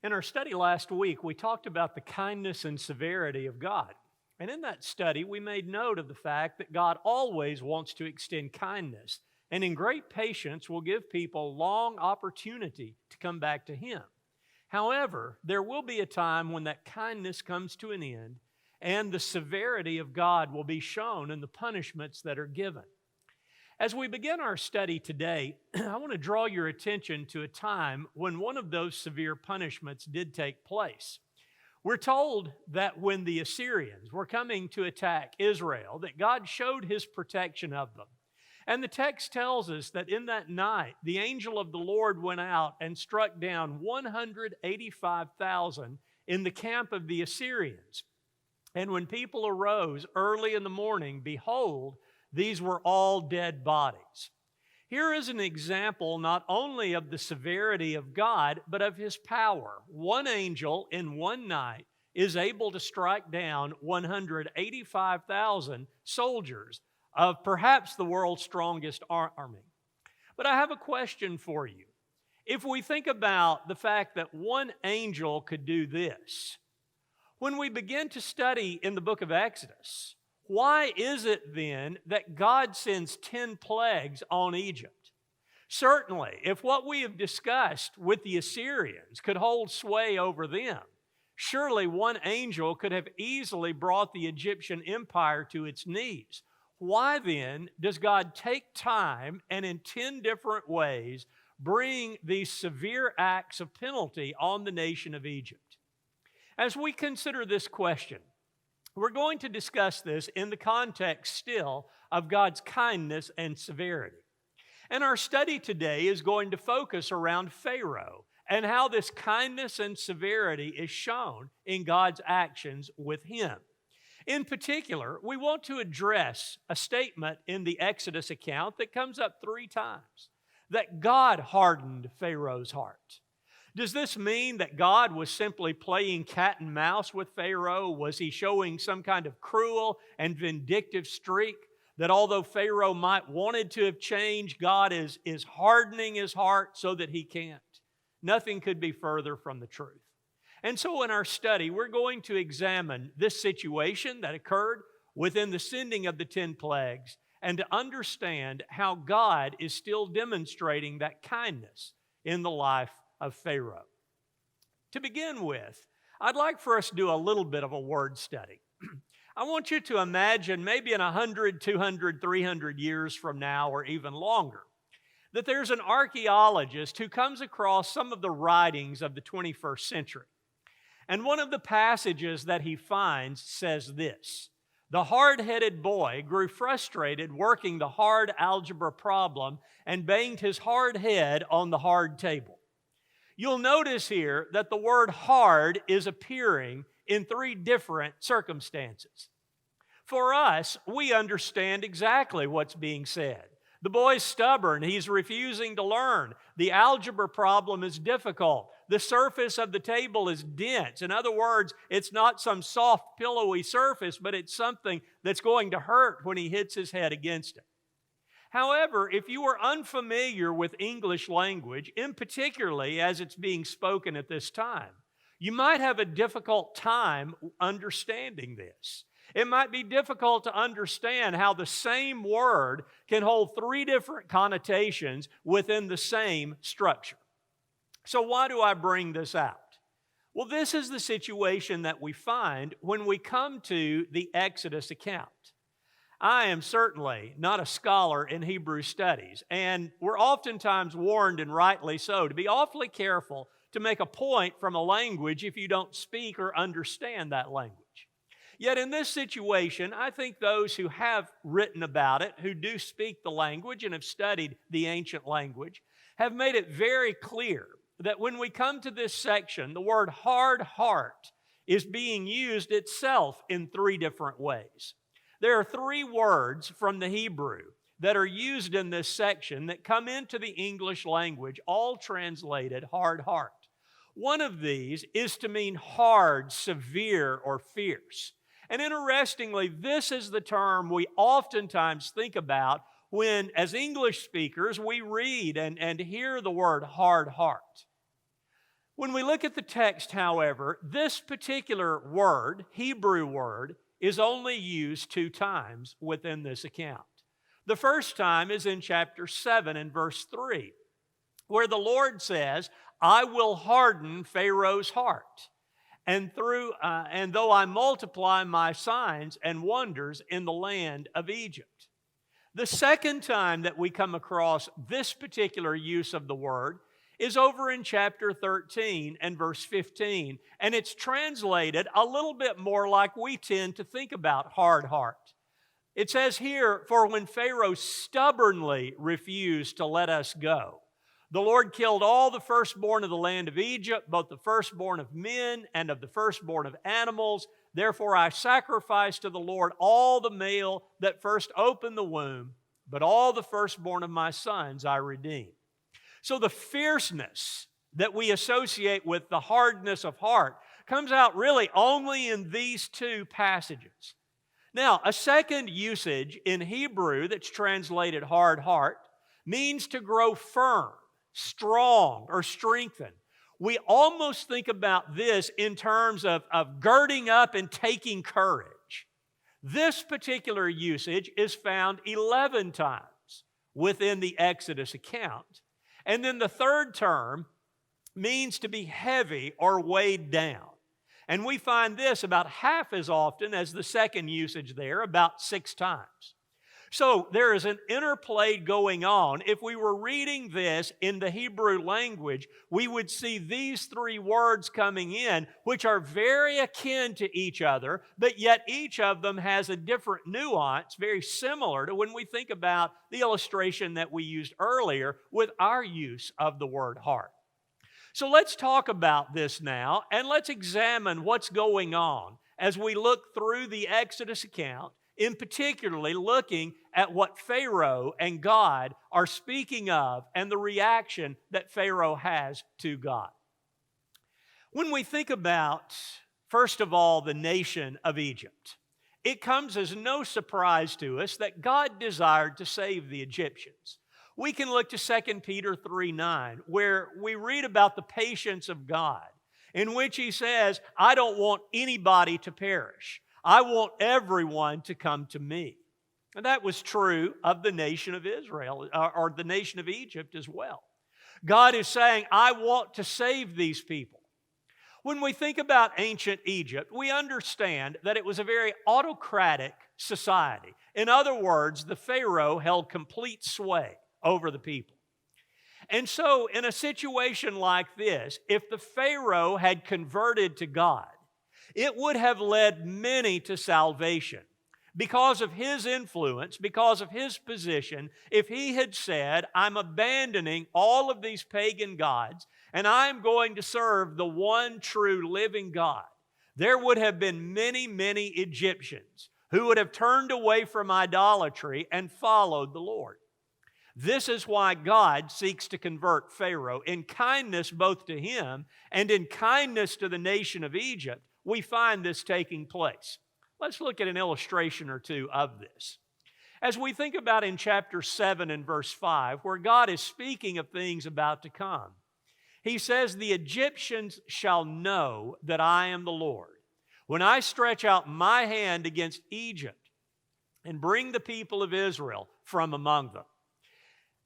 In our study last week, we talked about the kindness and severity of God. And in that study, we made note of the fact that God always wants to extend kindness and in great patience will give people long opportunity to come back to Him. However, there will be a time when that kindness comes to an end and the severity of God will be shown in the punishments that are given. As we begin our study today, I want to draw your attention to a time when one of those severe punishments did take place. We're told that when the Assyrians were coming to attack Israel, that God showed His protection of them. And the text tells us that in that night, the angel of the Lord went out and struck down 185,000 in the camp of the Assyrians. And when people arose early in the morning, behold, these were all dead bodies. Here is an example not only of the severity of God, but of His power. One angel in one night is able to strike down 185,000 soldiers of perhaps the world's strongest army. But I have a question for you. If we think about the fact that one angel could do this, when we begin to study in the book of Exodus, why is it then that God sends 10 plagues on Egypt? Certainly, if what we have discussed with the Assyrians could hold sway over them, surely one angel could have easily brought the Egyptian empire to its knees. Why then does God take time and in 10 different ways bring these severe acts of penalty on the nation of Egypt? As we consider this question, we're going to discuss this in the context still of God's kindness and severity. And our study today is going to focus around Pharaoh and how this kindness and severity is shown in God's actions with him. In particular, we want to address a statement in the Exodus account that comes up 3 times, that God hardened Pharaoh's heart. Does this mean that God was simply playing cat and mouse with Pharaoh? Was He showing some kind of cruel and vindictive streak that although Pharaoh might wanted to have changed, God is hardening his heart so that he can't? Nothing could be further from the truth. And so in our study, we're going to examine this situation that occurred within the sending of the 10 plagues and to understand how God is still demonstrating that kindness in the life of Pharaoh. To begin with, I'd like for us to do a little bit of a word study. I want you to imagine maybe in 100, 200, 300 years from now or even longer, that there's an archaeologist who comes across some of the writings of the 21st century. And one of the passages that he finds says this: "The hard-headed boy grew frustrated working the hard algebra problem and banged his hard head on the hard table." You'll notice here that the word hard is appearing in 3 different circumstances. For us, we understand exactly what's being said. The boy's stubborn. He's refusing to learn. The algebra problem is difficult. The surface of the table is dense. In other words, it's not some soft, pillowy surface, but it's something that's going to hurt when he hits his head against it. However, if you are unfamiliar with English language, in particularly as it's being spoken at this time, you might have a difficult time understanding this. It might be difficult to understand how the same word can hold 3 different connotations within the same structure. So why do I bring this out? Well, this is the situation that we find when we come to the Exodus account. I am certainly not a scholar in Hebrew studies, and we're oftentimes warned, and rightly so, to be awfully careful to make a point from a language if you don't speak or understand that language. Yet in this situation, I think those who have written about it, who do speak the language and have studied the ancient language, have made it very clear that when we come to this section, the word hard heart is being used itself in 3 different ways. There are 3 words from the Hebrew that are used in this section that come into the English language, all translated hard heart. One of these is to mean hard, severe, or fierce. And interestingly, this is the term we oftentimes think about when, as English speakers, we read and hear the word hard heart. When we look at the text, however, this particular word, Hebrew word, is only used 2 times within this account. The first time is in chapter 7 and verse 3, where the Lord says, I will harden Pharaoh's heart, and though I multiply my signs and wonders in the land of Egypt. The second time that we come across this particular use of the word is over in chapter 13 and verse 15, and it's translated a little bit more like we tend to think about hard heart. It says here, for when Pharaoh stubbornly refused to let us go, the Lord killed all the firstborn of the land of Egypt, both the firstborn of men and of the firstborn of animals. Therefore I sacrificed to the Lord all the male that first opened the womb, but all the firstborn of my sons I redeemed. So the fierceness that we associate with the hardness of heart comes out really only in these 2 passages. Now, a second usage in Hebrew that's translated hard heart means to grow firm, strong, or strengthen. We almost think about this in terms of girding up and taking courage. This particular usage is found 11 times within the Exodus account. And then the third term means to be heavy or weighed down. And we find this about half as often as the second usage there, about 6 times. So there is an interplay going on. If we were reading this in the Hebrew language, we would see these 3 words coming in, which are very akin to each other, but yet each of them has a different nuance, very similar to when we think about the illustration that we used earlier with our use of the word heart. So let's talk about this now, and let's examine what's going on as we look through the Exodus account, in particularly looking at what Pharaoh and God are speaking of and the reaction that Pharaoh has to God. When we think about, first of all, the nation of Egypt, it comes as no surprise to us that God desired to save the Egyptians. We can look to 2 Peter 3:9, where we read about the patience of God, in which he says, I don't want anybody to perish. I want everyone to come to me. And that was true of the nation of Israel, or the nation of Egypt as well. God is saying, I want to save these people. When we think about ancient Egypt, we understand that it was a very autocratic society. In other words, the Pharaoh held complete sway over the people. And so, in a situation like this, if the Pharaoh had converted to God, it would have led many to salvation. Because of his influence, because of his position, if he had said, I'm abandoning all of these pagan gods, and I'm going to serve the one true living God, there would have been many, many Egyptians who would have turned away from idolatry and followed the Lord. This is why God seeks to convert Pharaoh in kindness both to him and in kindness to the nation of Egypt. We find this taking place. Let's look at an illustration or two of this. As we think about in chapter 7 and verse 5, where God is speaking of things about to come, he says, the Egyptians shall know that I am the Lord, when I stretch out my hand against Egypt and bring the people of Israel from among them.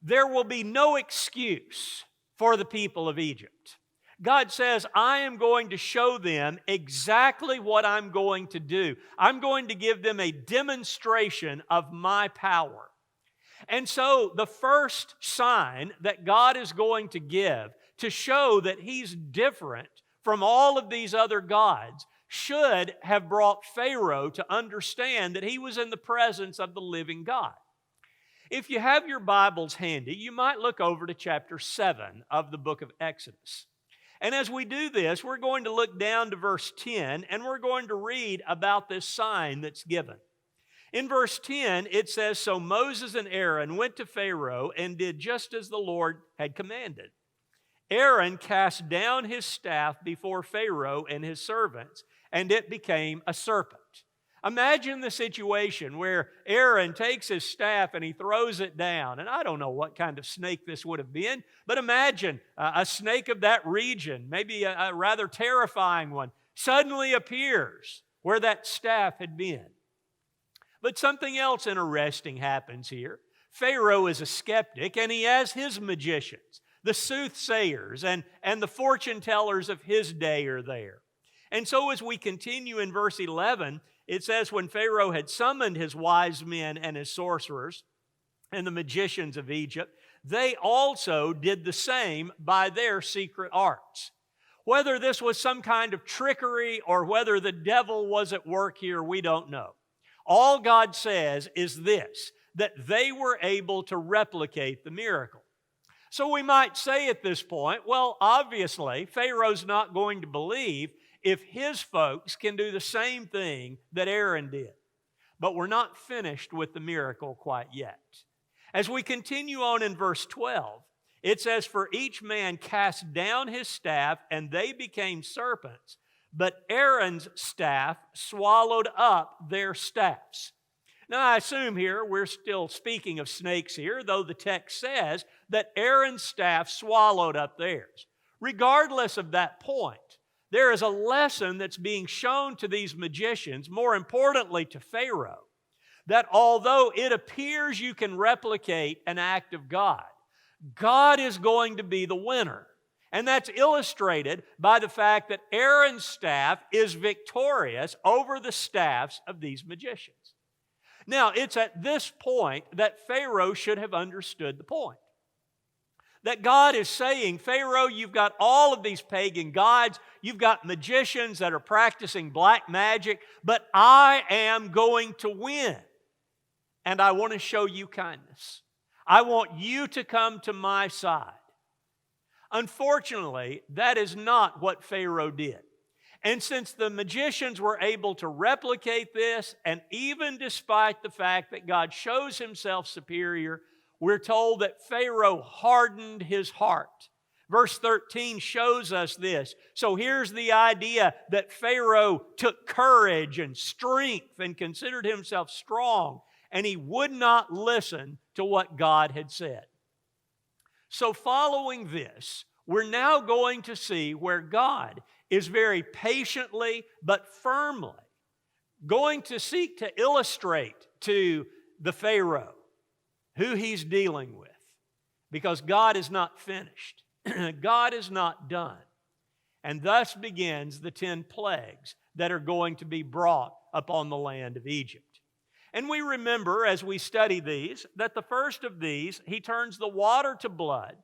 There will be no excuse for the people of Egypt. God says, I am going to show them exactly what I'm going to do. I'm going to give them a demonstration of my power. And so the first sign that God is going to give to show that He's different from all of these other gods should have brought Pharaoh to understand that he was in the presence of the living God. If you have your Bibles handy, you might look over to chapter 7 of the book of Exodus. And as we do this, we're going to look down to verse 10, and we're going to read about this sign that's given. In verse 10, it says, So Moses and Aaron went to Pharaoh and did just as the Lord had commanded. Aaron cast down his staff before Pharaoh and his servants, and it became a serpent. Imagine the situation where Aaron takes his staff and he throws it down. And I don't know what kind of snake this would have been, but imagine a snake of that region, maybe a rather terrifying one, suddenly appears where that staff had been. But something else interesting happens here. Pharaoh is a skeptic, and he has his magicians, the soothsayers and the fortune tellers of his day are there. And so as we continue in verse 11, it says, when Pharaoh had summoned his wise men and his sorcerers and the magicians of Egypt, they also did the same by their secret arts. Whether this was some kind of trickery or whether the devil was at work here, we don't know. All God says is this, that they were able to replicate the miracle. So we might say at this point, well, obviously, Pharaoh's not going to believe if his folks can do the same thing that Aaron did. But we're not finished with the miracle quite yet. As we continue on in verse 12, it says, for each man cast down his staff, and they became serpents, but Aaron's staff swallowed up their staffs. Now, I assume here we're still speaking of snakes here, though the text says that Aaron's staff swallowed up theirs. Regardless of that point, there is a lesson that's being shown to these magicians, more importantly to Pharaoh, that although it appears you can replicate an act of God, God is going to be the winner. And that's illustrated by the fact that Aaron's staff is victorious over the staffs of these magicians. Now, it's at this point that Pharaoh should have understood the point. That God is saying, Pharaoh, you've got all of these pagan gods, you've got magicians that are practicing black magic, but I am going to win. And I want to show you kindness. I want you to come to my side. Unfortunately, that is not what Pharaoh did. And since the magicians were able to replicate this, and even despite the fact that God shows himself superior, we're told that Pharaoh hardened his heart. Verse 13 shows us this. So here's the idea that Pharaoh took courage and strength and considered himself strong, and he would not listen to what God had said. So following this, we're now going to see where God is very patiently but firmly going to seek to illustrate to the Pharaoh who he's dealing with, because God is not finished. God is not done. And thus begins the 10 plagues that are going to be brought upon the land of Egypt. And we remember as we study these that the first of these, he turns the water to blood.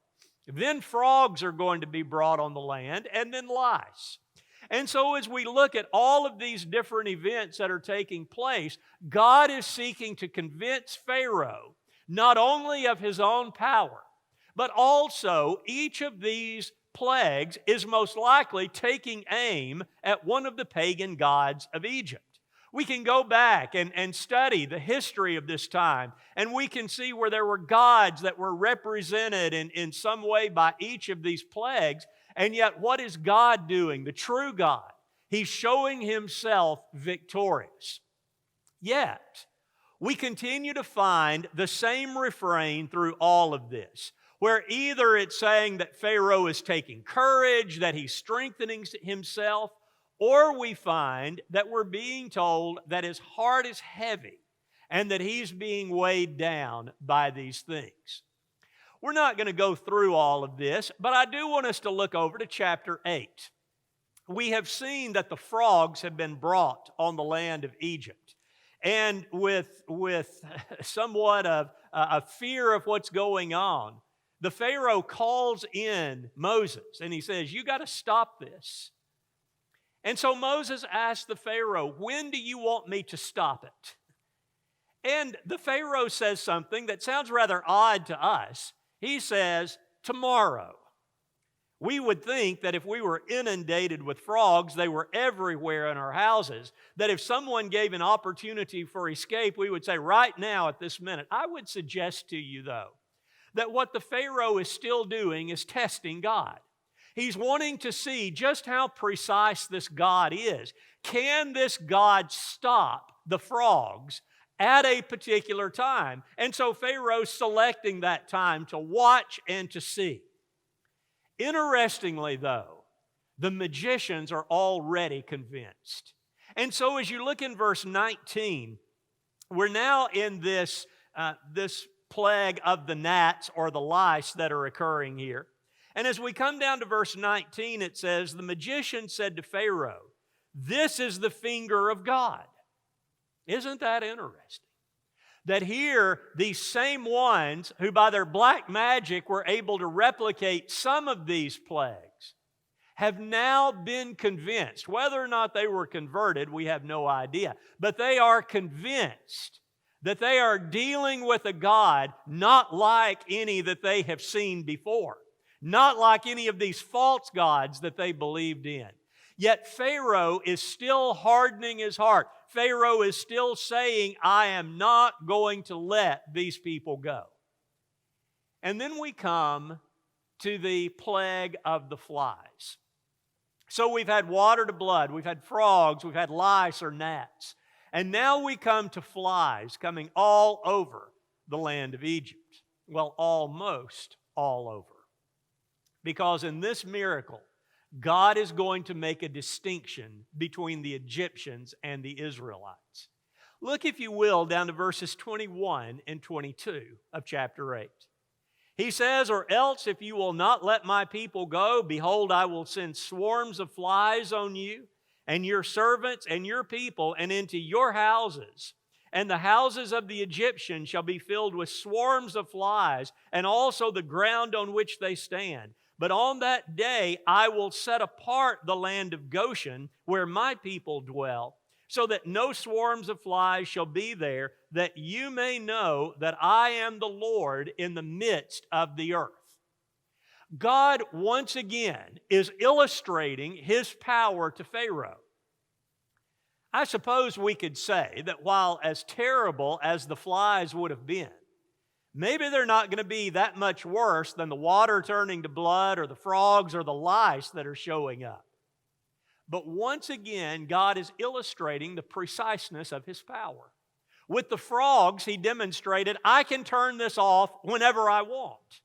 Then frogs are going to be brought on the land, and then lice. And so as we look at all of these different events that are taking place, God is seeking to convince Pharaoh not only of his own power, but also each of these plagues is most likely taking aim at one of the pagan gods of Egypt. We can go back and study the history of this time, and we can see where there were gods that were represented in some way by each of these plagues. And yet, what is God doing? The true God. He's showing himself victorious. Yet, we continue to find the same refrain through all of this, where either it's saying that Pharaoh is taking courage, that he's strengthening himself, or we find that we're being told that his heart is heavy and that he's being weighed down by these things. We're not going to go through all of this, but I do want us to look over to chapter 8. We have seen that the frogs have been brought on the land of Egypt. And with somewhat of a fear of what's going on, the Pharaoh calls in Moses and he says, you got to stop this. And so Moses asked the Pharaoh, when do you want me to stop it? And the Pharaoh says something that sounds rather odd to us. He says, tomorrow. We would think that if we were inundated with frogs, they were everywhere in our houses, that if someone gave an opportunity for escape, we would say, right now at this minute. I would suggest to you, though, that what the Pharaoh is still doing is testing God. He's wanting to see just how precise this God is. Can this God stop the frogs at a particular time. And so Pharaoh's selecting that time to watch and to see. Interestingly, though, the magicians are already convinced. And so as you look in verse 19, we're now in this plague of the gnats or the lice that are occurring here. And as we come down to verse 19, it says, the magician said to Pharaoh, "This is the finger of God." Isn't that interesting? That here, these same ones who by their black magic were able to replicate some of these plagues have now been convinced. Whether or not they were converted, we have no idea. But they are convinced that they are dealing with a God not like any that they have seen before, not like any of these false gods that they believed in. Yet Pharaoh is still hardening his heart. Pharaoh is still saying, I am not going to let these people go. And then we come to the plague of the flies. So we've had water to blood, we've had frogs, we've had lice or gnats. And now we come to flies coming all over the land of Egypt. Well, almost all over. Because in this miracle, God is going to make a distinction between the Egyptians and the Israelites. Look, if you will, down to verses 21 and 22 of chapter 8. He says, "Or else if you will not let my people go, behold, I will send swarms of flies on you, and your servants and your people, and into your houses. And the houses of the Egyptians shall be filled with swarms of flies, and also the ground on which they stand. But on that day I will set apart the land of Goshen, where my people dwell, so that no swarms of flies shall be there, that you may know that I am the Lord in the midst of the earth." God, once again, is illustrating His power to Pharaoh. I suppose we could say that while as terrible as the flies would have been, maybe they're not going to be that much worse than the water turning to blood or the frogs or the lice that are showing up. But once again, God is illustrating the preciseness of His power. With the frogs, He demonstrated, I can turn this off whenever I want.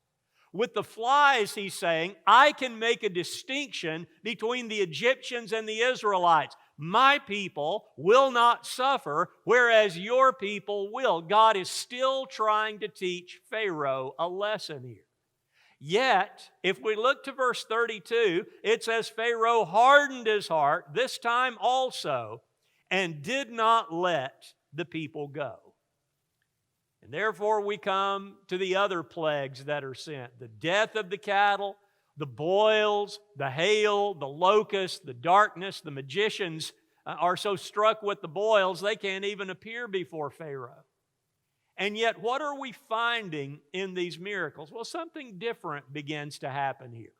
With the flies, He's saying, I can make a distinction between the Egyptians and the Israelites. My people will not suffer, whereas your people will. God is still trying to teach Pharaoh a lesson here. Yet, if we look to verse 32, it says, Pharaoh hardened his heart, this time also, and did not let the people go. And therefore we come to the other plagues that are sent. The death of the cattle, the boils, the hail, the locusts, the darkness. The magicians are so struck with the boils they can't even appear before Pharaoh. And yet, what are we finding in these miracles? Well, something different begins to happen here.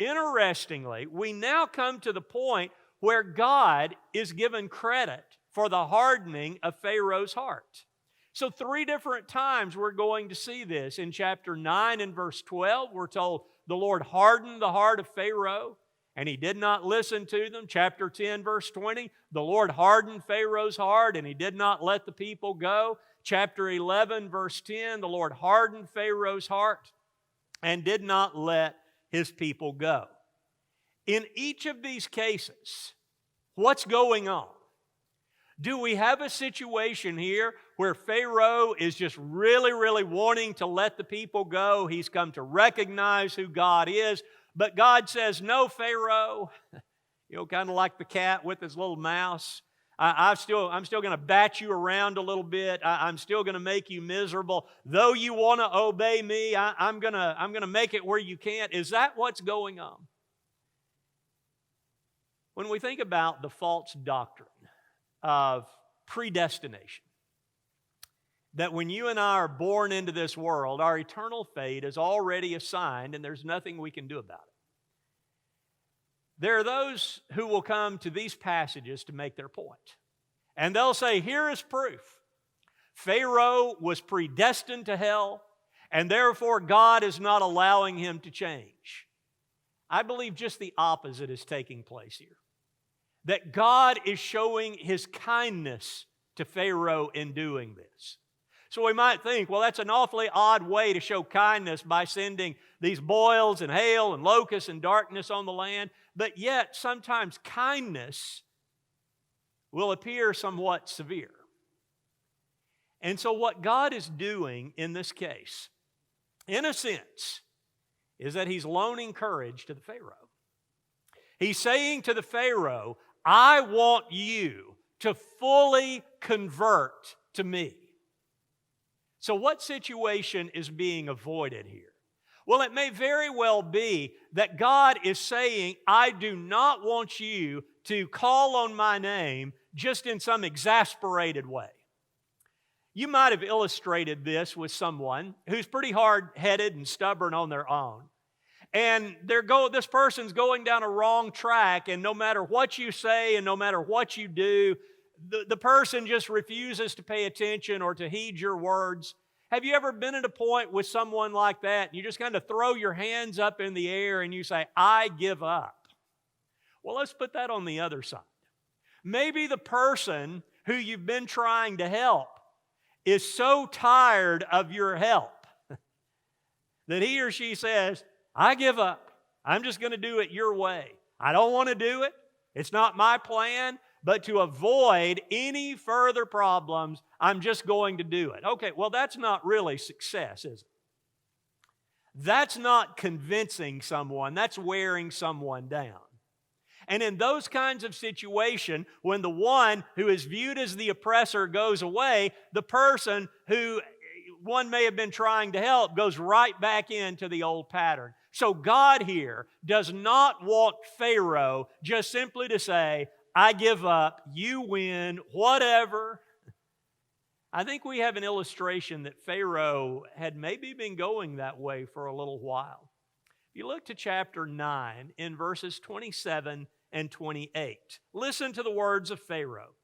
Interestingly, we now come to the point where God is given credit for the hardening of Pharaoh's heart. So 3 different times we're going to see this. In chapter 9 and verse 12, we're told the Lord hardened the heart of Pharaoh, and he did not listen to them. Chapter 10, verse 20, the Lord hardened Pharaoh's heart, and he did not let the people go. Chapter 11, verse 10, the Lord hardened Pharaoh's heart and did not let his people go. In each of these cases, what's going on? Do we have a situation here where Pharaoh is just really wanting to let the people go? He's come to recognize who God is, but God says, no, Pharaoh, kind of like the cat with his little mouse. I'm still going to bat you around a little bit. I'm still going to make you miserable. Though you want to obey me, I'm going to make it where you can't. Is that what's going on? When we think about the false doctrine of predestination, that when you and I are born into this world, our eternal fate is already assigned and there's nothing we can do about it. There are those who will come to these passages to make their point. And they'll say, here is proof. Pharaoh was predestined to hell, and therefore God is not allowing him to change. I believe just the opposite is taking place here. That God is showing His kindness to Pharaoh in doing this. So we might think, well, that's an awfully odd way to show kindness by sending these boils and hail and locusts and darkness on the land. But yet, sometimes kindness will appear somewhat severe. And so what God is doing in this case, in a sense, is that He's loaning courage to the Pharaoh. He's saying to the Pharaoh, I want you to fully convert to me. So what situation is being avoided here? Well, it may very well be that God is saying, I do not want you to call on my name just in some exasperated way. You might have illustrated this with someone who's pretty hard-headed and stubborn on their own. And this person's going down a wrong track, and no matter what you say and no matter what you do, the person just refuses to pay attention or to heed your words. Have you ever been at a point with someone like that, and you just kind of throw your hands up in the air and you say, I give up? Well, let's put that on the other side. Maybe the person who you've been trying to help is so tired of your help that he or she says, I give up. I'm just going to do it your way. I don't want to do it. It's not my plan. But to avoid any further problems, I'm just going to do it. Okay, well, that's not really success, is it? That's not convincing someone. That's wearing someone down. And in those kinds of situations, when the one who is viewed as the oppressor goes away, the person who one may have been trying to help goes right back into the old pattern. So God here does not want Pharaoh just simply to say, I give up, you win, whatever. I think we have an illustration that Pharaoh had maybe been going that way for a little while. If you look to chapter 9 in verses 27 and 28, listen to the words of Pharaoh.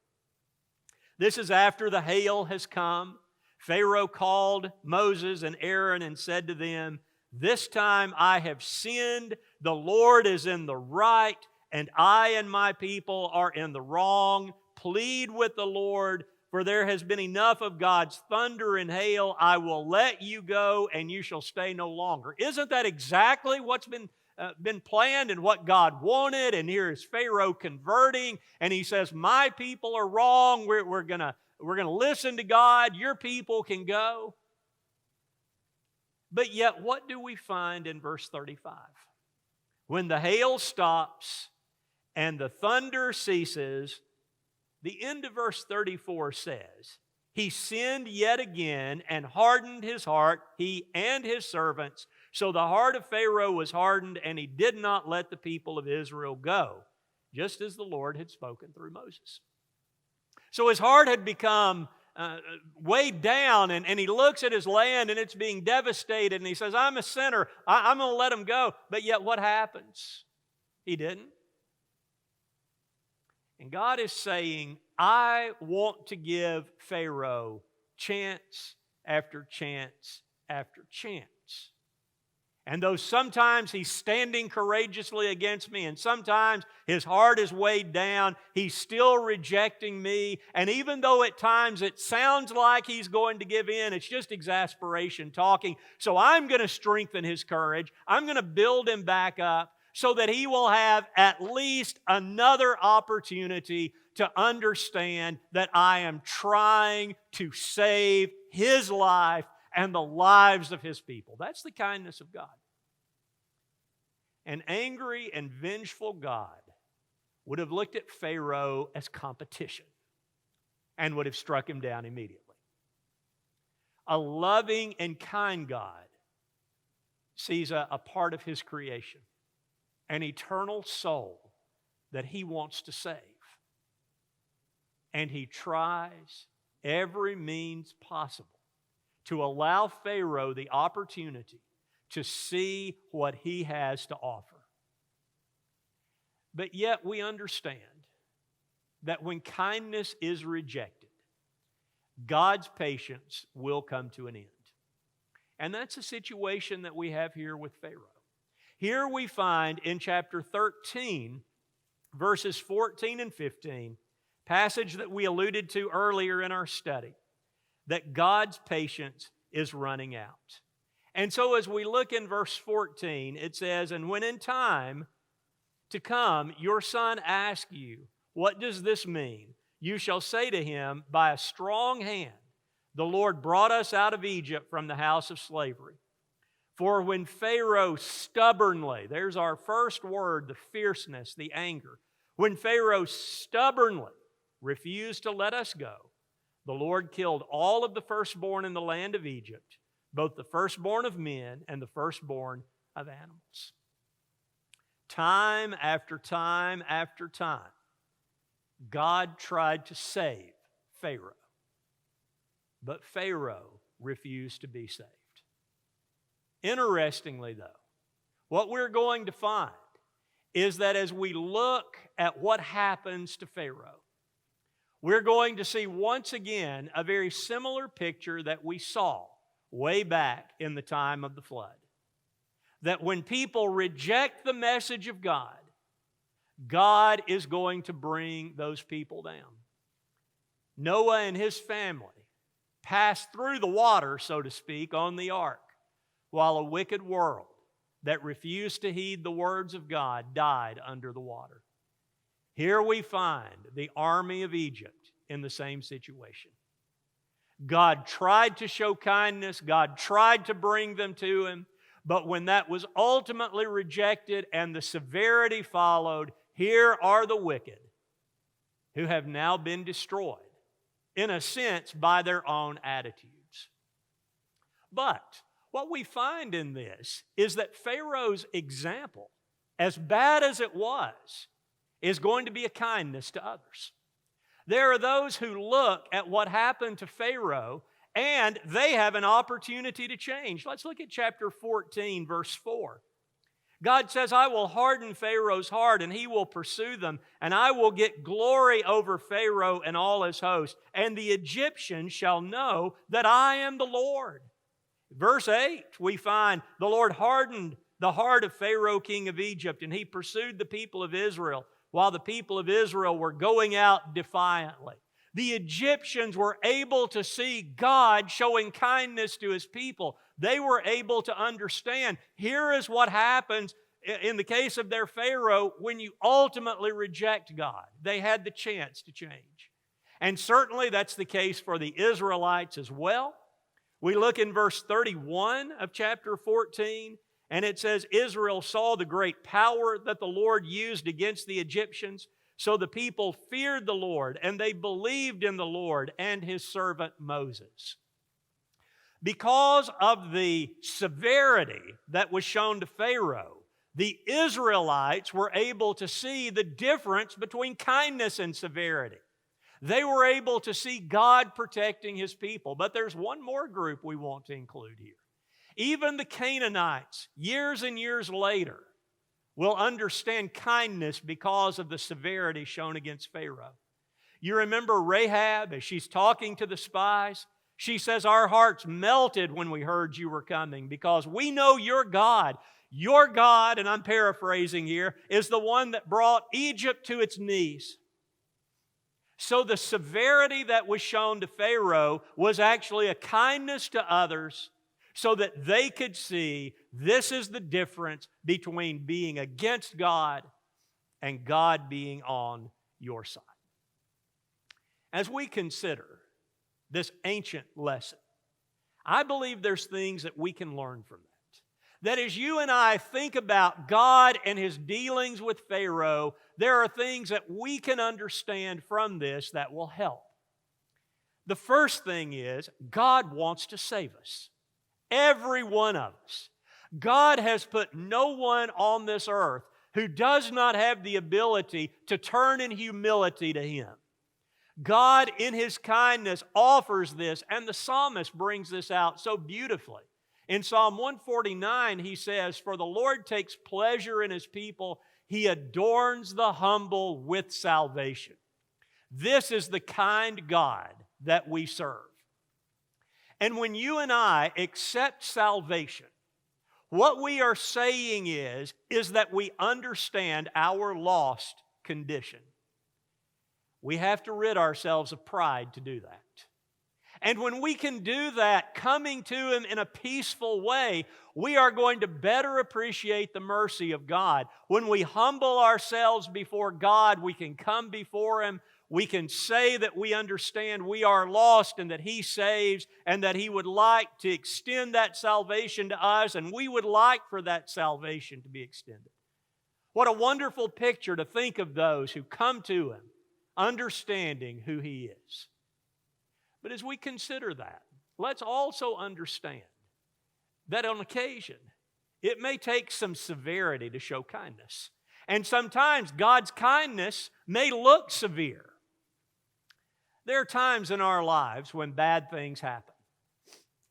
This is after the hail has come. Pharaoh called Moses and Aaron and said to them, this time I have sinned, the Lord is in the right, and I and my people are in the wrong. Plead with the Lord, for there has been enough of God's thunder and hail. I will let you go, and you shall stay no longer. Isn't that exactly what's been planned and what God wanted? And here is Pharaoh converting, and he says, my people are wrong. We're gonna listen to God. Your people can go. But yet, what do we find in verse 35? When the hail stops and the thunder ceases, the end of verse 34 says, he sinned yet again and hardened his heart, he and his servants. So the heart of Pharaoh was hardened, and he did not let the people of Israel go, just as the Lord had spoken through Moses. So his heart had become weighed down, and he looks at his land and it's being devastated, and he says, I'm a sinner, I'm going to let him go. But yet what happens? He didn't. And God is saying, I want to give Pharaoh chance after chance after chance. And though sometimes he's standing courageously against me, and sometimes his heart is weighed down, he's still rejecting me. And even though at times it sounds like he's going to give in, it's just exasperation talking. So I'm going to strengthen his courage. I'm going to build him back up so that he will have at least another opportunity to understand that I am trying to save his life and the lives of his people. That's the kindness of God. An angry and vengeful God would have looked at Pharaoh as competition and would have struck him down immediately. A loving and kind God sees a part of his creation, an eternal soul that he wants to save. And he tries every means possible to allow Pharaoh the opportunity to see what he has to offer. But yet we understand that when kindness is rejected, God's patience will come to an end. And that's a situation that we have here with Pharaoh. Here we find in chapter 13, verses 14 and 15, passage that we alluded to earlier in our study, that God's patience is running out. And so as we look in verse 14, it says, "And when in time to come your son asks you, 'What does this mean?' you shall say to him, 'By a strong hand the Lord brought us out of Egypt from the house of slavery. For when Pharaoh stubbornly,'" there's our first word, the fierceness, the anger, "when Pharaoh stubbornly refused to let us go, the Lord killed all of the firstborn in the land of Egypt, both the firstborn of men and the firstborn of animals." Time after time after time, God tried to save Pharaoh, but Pharaoh refused to be saved. Interestingly, though, what we're going to find is that as we look at what happens to Pharaoh, we're going to see once again a very similar picture that we saw way back in the time of the flood. That when people reject the message of God, God is going to bring those people down. Noah and his family passed through the water, so to speak, on the ark, while a wicked world that refused to heed the words of God died under the water. Here we find the army of Egypt in the same situation. God tried to show kindness, God tried to bring them to Him, but when that was ultimately rejected and the severity followed, here are the wicked who have now been destroyed, in a sense, by their own attitudes. But what we find in this is that Pharaoh's example, as bad as it was, is going to be a kindness to others. There are those who look at what happened to Pharaoh and they have an opportunity to change. Let's look at chapter 14, verse 4. God says, "I will harden Pharaoh's heart, and he will pursue them, and I will get glory over Pharaoh and all his host, and the Egyptians shall know that I am the Lord." Verse 8, we find the Lord hardened the heart of Pharaoh, king of Egypt, and he pursued the people of Israel while the people of Israel were going out defiantly. The Egyptians were able to see God showing kindness to His people. They were able to understand, here is what happens in the case of their Pharaoh when you ultimately reject God. They had the chance to change. And certainly that's the case for the Israelites as well. We look in verse 31 of chapter 14, and it says, "Israel saw the great power that the Lord used against the Egyptians. So the people feared the Lord, and they believed in the Lord and His servant Moses." Because of the severity that was shown to Pharaoh, the Israelites were able to see the difference between kindness and severity. They were able to see God protecting His people. But there's one more group we want to include here. Even the Canaanites, years and years later, will understand kindness because of the severity shown against Pharaoh. You remember Rahab, as she's talking to the spies, she says, "Our hearts melted when we heard you were coming because we know your God." Your God, and I'm paraphrasing here, is the one that brought Egypt to its knees. So the severity that was shown to Pharaoh was actually a kindness to others, so that they could see this is the difference between being against God and God being on your side. As we consider this ancient lesson, I believe there's things that we can learn from that. That as you and I think about God and His dealings with Pharaoh, there are things that we can understand from this that will help. The first thing is, God wants to save us. Every one of us. God has put no one on this earth who does not have the ability to turn in humility to Him. God, in His kindness, offers this, and the psalmist brings this out so beautifully. In Psalm 149, he says, "For the Lord takes pleasure in His people. He adorns the humble with salvation." This is the kind God that we serve. And when you and I accept salvation, what we are saying is that we understand our lost condition. We have to rid ourselves of pride to do that. And when we can do that, coming to Him in a peaceful way, we are going to better appreciate the mercy of God. When we humble ourselves before God, we can come before Him. We can say that we understand we are lost and that He saves and that He would like to extend that salvation to us, and we would like for that salvation to be extended. What a wonderful picture to think of those who come to Him, understanding who He is. But as we consider that, let's also understand that on occasion, it may take some severity to show kindness. And sometimes God's kindness may look severe. There are times in our lives when bad things happen.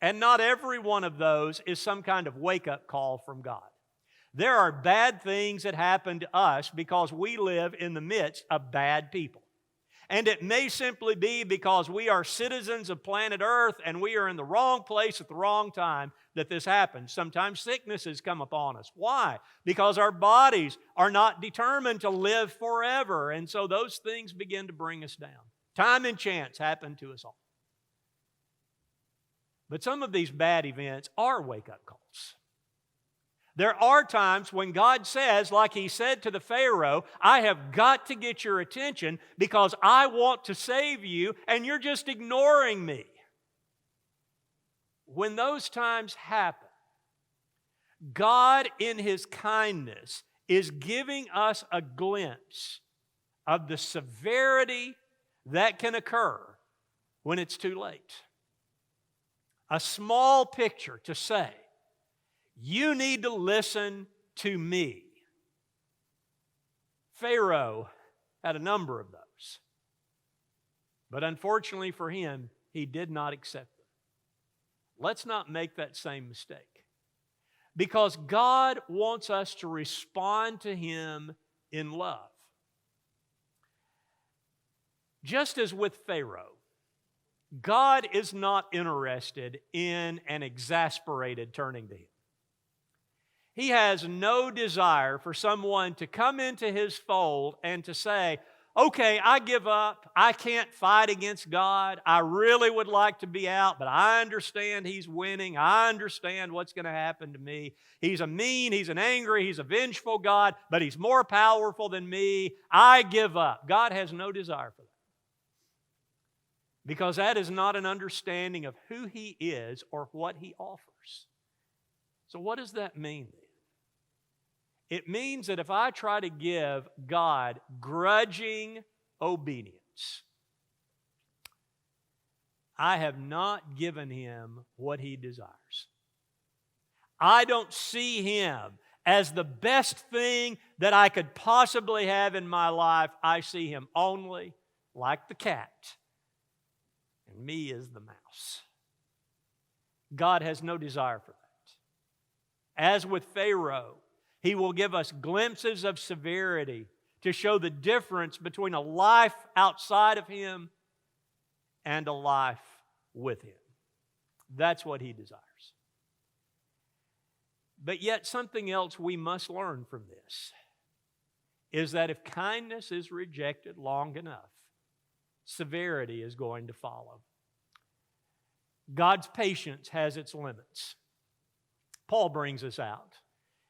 And not every one of those is some kind of wake-up call from God. There are bad things that happen to us because we live in the midst of bad people. And it may simply be because we are citizens of planet Earth and we are in the wrong place at the wrong time that this happens. Sometimes sicknesses come upon us. Why? Because our bodies are not determined to live forever. And so those things begin to bring us down. Time and chance happen to us all. But some of these bad events are wake-up calls. There are times when God says, like He said to the Pharaoh, I have got to get your attention because I want to save you and you're just ignoring me. When those times happen, God in His kindness is giving us a glimpse of the severity that can occur when it's too late. A small picture to say, you need to listen to me. Pharaoh had a number of those. But unfortunately for him, he did not accept them. Let's not make that same mistake. Because God wants us to respond to Him in love. Just as with Pharaoh, God is not interested in an exasperated turning to Him. He has no desire for someone to come into His fold and to say, okay, I give up. I can't fight against God. I really would like to be out, but I understand He's winning. I understand what's going to happen to me. He's a mean, He's an angry, He's a vengeful God, but He's more powerful than me. I give up. God has no desire for that. Because that is not an understanding of who He is or what He offers. So what does that mean then? It means that if I try to give God grudging obedience, I have not given Him what He desires. I don't see Him as the best thing that I could possibly have in my life. I see Him only like the cat, and me as the mouse. God has no desire for that. As with Pharaoh, He will give us glimpses of severity to show the difference between a life outside of Him and a life with Him. That's what He desires. But yet something else we must learn from this is that if kindness is rejected long enough, severity is going to follow. God's patience has its limits. Paul brings us out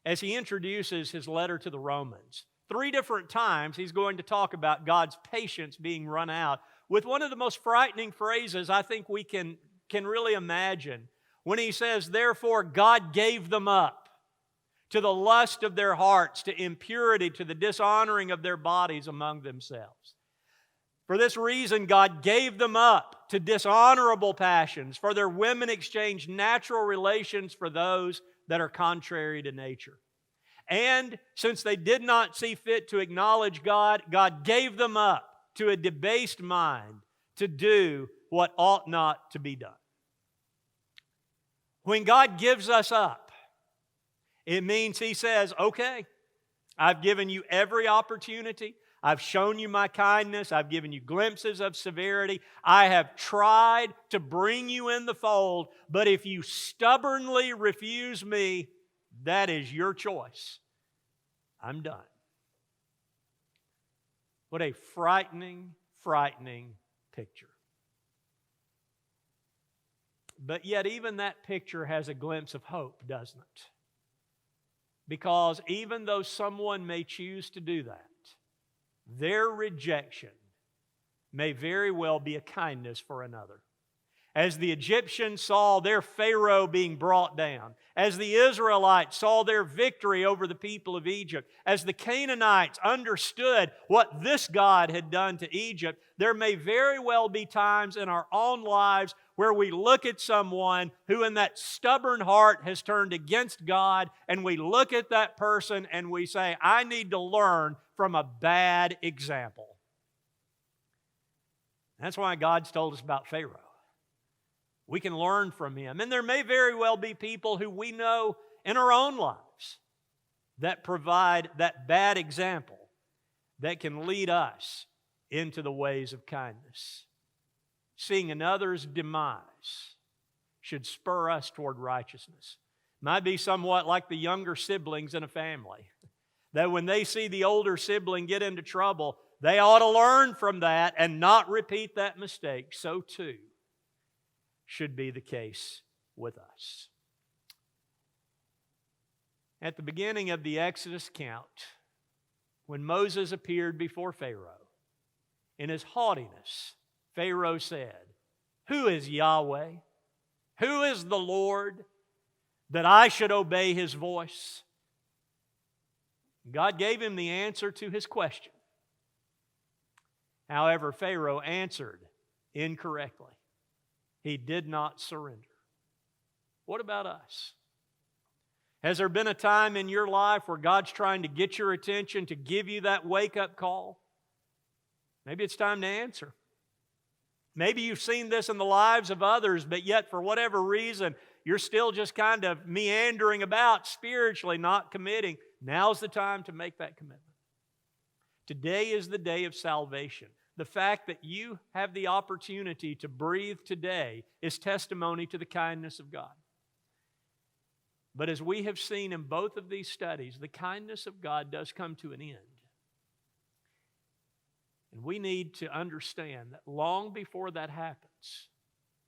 as he introduces his letter to the Romans. 3 different times he's going to talk about God's patience being run out with one of the most frightening phrases I think we can really imagine when he says, therefore God gave them up to the lust of their hearts, to impurity, to the dishonoring of their bodies among themselves. For this reason, God gave them up to dishonorable passions, for their women exchanged natural relations for those that are contrary to nature. And since they did not see fit to acknowledge God, God gave them up to a debased mind to do what ought not to be done. When God gives us up, it means He says, okay, I've given you every opportunity. I've shown you my kindness. I've given you glimpses of severity. I have tried to bring you in the fold, but if you stubbornly refuse me, that is your choice. I'm done. What a frightening, frightening picture. But yet even that picture has a glimpse of hope, doesn't it? Because even though someone may choose to do that, their rejection may very well be a kindness for another. As the Egyptians saw their Pharaoh being brought down, as the Israelites saw their victory over the people of Egypt, as the Canaanites understood what this God had done to Egypt, there may very well be times in our own lives where we look at someone who in that stubborn heart has turned against God, and we look at that person and we say, I need to learn from a bad example. That's why God's told us about Pharaoh. We can learn from him. And there may very well be people who we know in our own lives that provide that bad example that can lead us into the ways of kindness. Seeing another's demise should spur us toward righteousness. Might be somewhat like the younger siblings in a family, that when they see the older sibling get into trouble, they ought to learn from that and not repeat that mistake. So too should be the case with us. At the beginning of the Exodus account, when Moses appeared before Pharaoh, in his haughtiness, Pharaoh said, "Who is Yahweh? Who is the Lord, that I should obey His voice?" God gave him the answer to his question. However, Pharaoh answered incorrectly. He did not surrender. What about us? Has there been a time in your life where God's trying to get your attention, to give you that wake-up call? Maybe it's time to answer. Maybe you've seen this in the lives of others, but yet for whatever reason, you're still just kind of meandering about spiritually, not committing. Now's the time to make that commitment. Today is the day of salvation. The fact that you have the opportunity to breathe today is testimony to the kindness of God. But as we have seen in both of these studies, the kindness of God does come to an end. And we need to understand that long before that happens,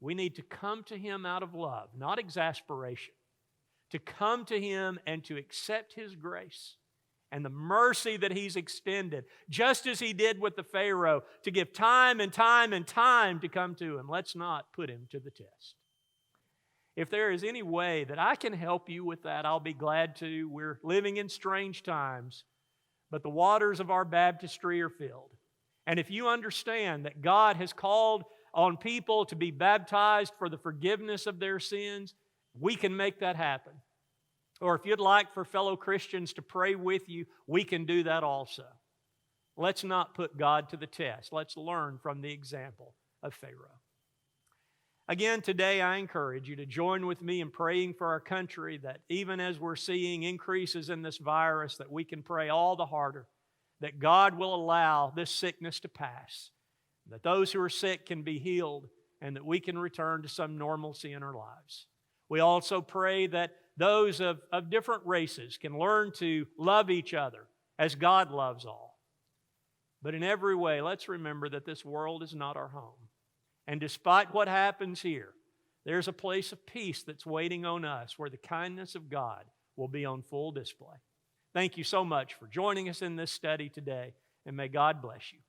we need to come to Him out of love, not exasperation. To come to Him and to accept His grace and the mercy that He's extended, just as He did with the Pharaoh, to give time and time and time to come to Him. Let's not put Him to the test. If there is any way that I can help you with that, I'll be glad to. We're living in strange times, but the waters of our baptistry are filled. And if you understand that God has called on people to be baptized for the forgiveness of their sins, we can make that happen. Or if you'd like for fellow Christians to pray with you, we can do that also. Let's not put God to the test. Let's learn from the example of Pharaoh. Again, today I encourage you to join with me in praying for our country, that even as we're seeing increases in this virus, that we can pray all the harder, that God will allow this sickness to pass, that those who are sick can be healed, and that we can return to some normalcy in our lives. We also pray that those of different races can learn to love each other as God loves all. But in every way, let's remember that this world is not our home. And despite what happens here, there's a place of peace that's waiting on us, where the kindness of God will be on full display. Thank you so much for joining us in this study today, and may God bless you.